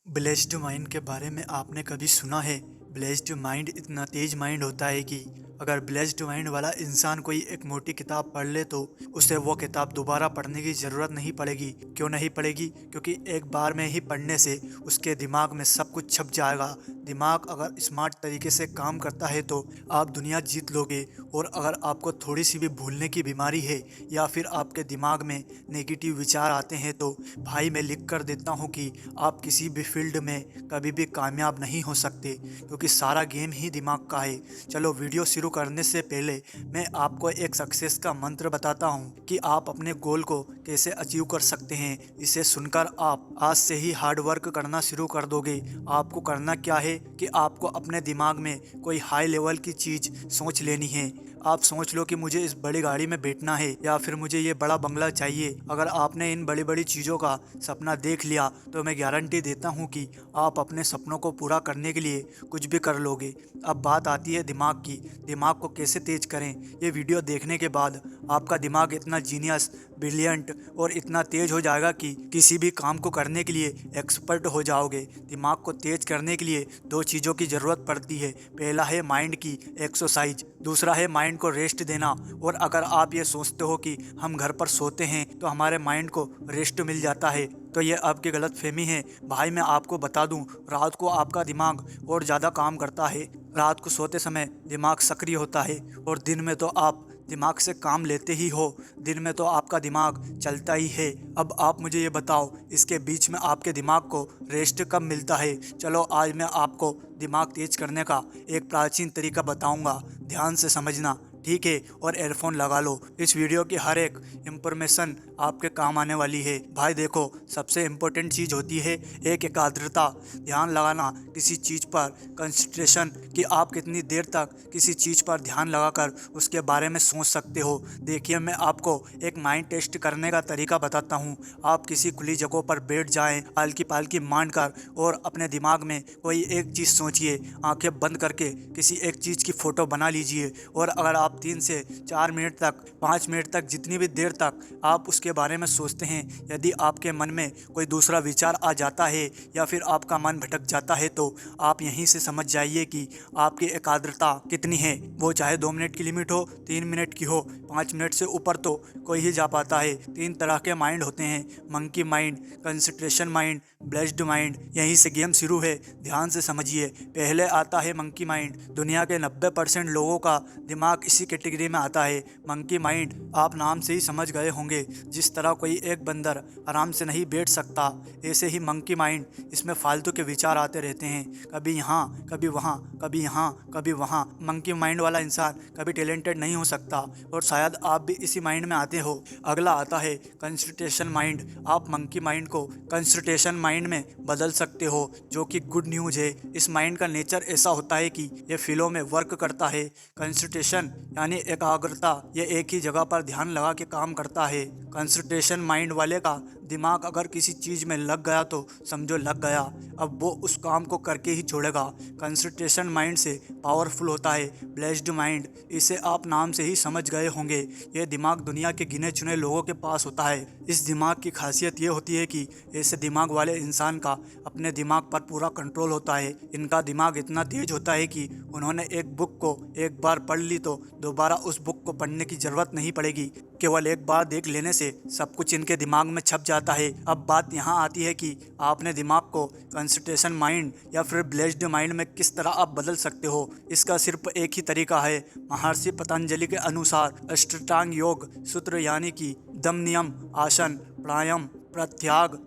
Blessed mind के बारे में आपने कभी सुना है? ब्लेस्ड माइंड इतना तेज माइंड होता है कि अगर ब्लेस्ड माइंड वाला इंसान कोई एक मोटी किताब पढ़ ले तो उसे वो किताब दोबारा पढ़ने की ज़रूरत नहीं पड़ेगी। क्यों नहीं पड़ेगी? क्योंकि एक बार में ही पढ़ने से उसके दिमाग में सब कुछ छप जाएगा। दिमाग अगर स्मार्ट तरीके से काम करता है तो आप दुनिया जीत लोगे। और अगर आपको थोड़ी सी भी भूलने की बीमारी है या फिर आपके दिमाग में नेगेटिव विचार आते हैं तो भाई मैं लिख कर देता हूँ कि आप किसी भी फील्ड में कभी भी कामयाब नहीं हो सकते, क्योंकि सारा गेम ही दिमाग का है। चलो वीडियो शुरू करने से पहले मैं आपको एक सक्सेस का मंत्र बताता हूँ कि आप अपने गोल को कैसे अचीव कर सकते हैं। इसे सुनकर आप आज से ही हार्ड वर्क करना शुरू कर दोगे। आपको करना क्या है कि आपको अपने दिमाग में कोई हाई लेवल की चीज़ सोच लेनी है। आप सोच लो कि मुझे इस बड़ी गाड़ी में बैठना है या फिर मुझे ये बड़ा बंगला चाहिए। अगर आपने इन बड़ी बड़ी चीज़ों का सपना देख लिया तो मैं गारंटी देता हूँ कि आप अपने सपनों को पूरा करने के लिए कुछ भी कर लोगे। अब बात आती है दिमाग की। दिमाग को कैसे तेज करें? ये वीडियो देखने के बाद आपका दिमाग इतना जीनियस, ब्रिलियंट और इतना तेज हो जाएगा कि किसी भी काम को करने के लिए एक्सपर्ट हो जाओगे। दिमाग को तेज करने के लिए दो चीज़ों की ज़रूरत पड़ती है। पहला है माइंड की एक्सरसाइज, दूसरा है माइंड को रेस्ट देना। और अगर आप ये सोचते हो कि हम घर पर सोते हैं तो हमारे माइंड को रेस्ट मिल जाता है तो ये आपकी गलतफहमी है। भाई मैं आपको बता दूं, रात को आपका दिमाग और ज़्यादा काम करता है। रात को सोते समय दिमाग सक्रिय होता है और दिन में तो आप दिमाग से काम लेते ही हो। दिन में तो आपका दिमाग चलता ही है। अब आप मुझे ये बताओ, इसके बीच में आपके दिमाग को रेस्ट कब मिलता है? चलो आज मैं आपको दिमाग तेज करने का एक प्राचीन तरीका बताऊंगा। ध्यान से समझना, ठीक है? और एयरफोन लगा लो। इस वीडियो की हर एक इंफॉर्मेशन आपके काम आने वाली है। भाई देखो, सबसे इम्पोर्टेंट चीज़ होती है एक एकाग्रता, ध्यान लगाना किसी चीज़ पर, कंसंट्रेशन, कि आप कितनी देर तक किसी चीज़ पर ध्यान लगाकर उसके बारे में सोच सकते हो। देखिए मैं आपको एक माइंड टेस्ट करने का तरीका बताता हूँ। आप किसी खुली जगह पर बैठ जाएं, हल्की पालकी मान कर, और अपने दिमाग में कोई एक चीज़ सोचिए। आंखें बंद करके किसी एक चीज़ की फ़ोटो बना लीजिए। और अगर आप 3 से 4 मिनट तक, 5 मिनट तक, जितनी भी देर तक आप उसके बारे में सोचते हैं, यदि आपके मन में कोई दूसरा विचार आ जाता है या फिर आपका मन भटक जाता है तो आप यहीं से समझ जाइए कि आपकी एकाग्रता कितनी है। वो चाहे 2 मिनट की लिमिट हो, 3 मिनट की हो, 5 मिनट से ऊपर तो कोई ही जा पाता है। 3 तरह के माइंड होते हैं, monkey mind, concentration mind, blessed mind. यहीं से गेम शुरू है, ध्यान से समझिए। पहले आता है मंकी माइंड। दुनिया के 90% लोगों का दिमाग इसी कैटेगरी में आता है, मंकी माइंड। आप नाम से ही समझ गए होंगे, जिस तरह कोई एक बंदर आराम से नहीं बैठ सकता, ऐसे ही मंकी माइंड, इसमें फालतू के विचार आते रहते हैं, कभी यहाँ कभी वहाँ, कभी यहाँ कभी वहाँ। मंकी माइंड वाला इंसान कभी टैलेंटेड नहीं हो सकता, और शायद आप भी इसी माइंड में आते हो। अगला आता है कंसंट्रेशन माइंड। आप मंकी माइंड को कंसंट्रेशन माइंड में बदल सकते हो, जो कि गुड न्यूज़ है। इस माइंड का नेचर ऐसा होता है कि ये फ्लो में वर्क करता है। कंसंट्रेशन यानी एकाग्रता, ये एक ही जगह पर ध्यान लगा के काम करता है। कंसंट्रेशन माइंड वाले का दिमाग अगर किसी चीज़ में लग गया तो समझो लग गया, अब वो उस काम को करके ही छोड़ेगा। कंसंट्रेशन माइंड से पावरफुल होता है ब्लेस्ड माइंड। इसे आप नाम से ही समझ गए होंगे। ये दिमाग दुनिया के गिने चुने लोगों के पास होता है। इस दिमाग की खासियत ये होती है कि ऐसे दिमाग वाले इंसान का अपने दिमाग पर पूरा कंट्रोल होता है। इनका दिमाग इतना तेज होता है कि उन्होंने एक बुक को एक बार पढ़ ली तो दोबारा उस बुक को पढ़ने की ज़रूरत नहीं पड़ेगी। केवल एक बार देख लेने से सब कुछ इनके दिमाग में छप जाता है। अब बात यहाँ आती है कि आपने दिमाग को कंसंट्रेशन माइंड या फिर ब्लेस्ड माइंड में किस तरह आप बदल सकते हो। इसका सिर्फ एक ही तरीका है। महर्षि पतंजलि के अनुसार अष्टांग योग सूत्र यानी कि दम, नियम, आसन, प्राणायाम, प्रत्याग,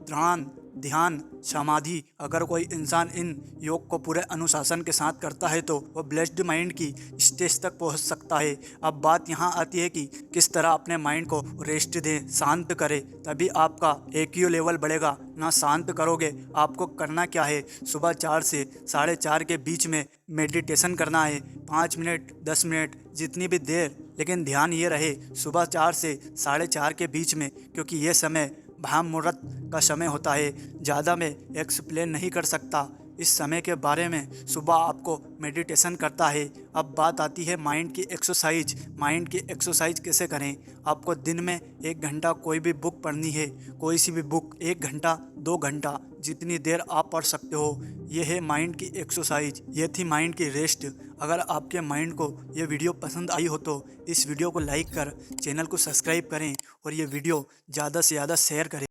ध्यान, समाधि, अगर कोई इंसान इन योग को पूरे अनुशासन के साथ करता है तो वह ब्लेस्ड माइंड की स्टेज तक पहुंच सकता है। अब बात यहाँ आती है कि किस तरह अपने माइंड को रेस्ट दें, शांत करें, तभी आपका EQ लेवल बढ़ेगा। ना शांत करोगे, आपको करना क्या है, सुबह 4 से 4:30 के बीच में मेडिटेशन करना है। 5 मिनट, 10 मिनट, जितनी भी देर, लेकिन ध्यान ये रहे सुबह 4 से 4:30 के बीच में, क्योंकि ये समय ब्रह्म मुहूर्त का समय होता है। ज़्यादा मैं एक्सप्लेन नहीं कर सकता, इस समय के बारे में सुबह आपको मेडिटेशन करता है। अब बात आती है माइंड की एक्सरसाइज। माइंड की एक्सरसाइज कैसे करें? आपको दिन में 1 घंटा कोई भी बुक पढ़नी है, कोई सी भी बुक 1 घंटा 2 घंटा जितनी देर आप पढ़ सकते हो। ये है माइंड की एक्सरसाइज, ये थी माइंड की रेस्ट। अगर आपके माइंड को ये वीडियो पसंद आई हो तो इस वीडियो को लाइक कर चैनल को सब्सक्राइब करें और ये वीडियो ज़्यादा से ज़्यादा शेयर करें।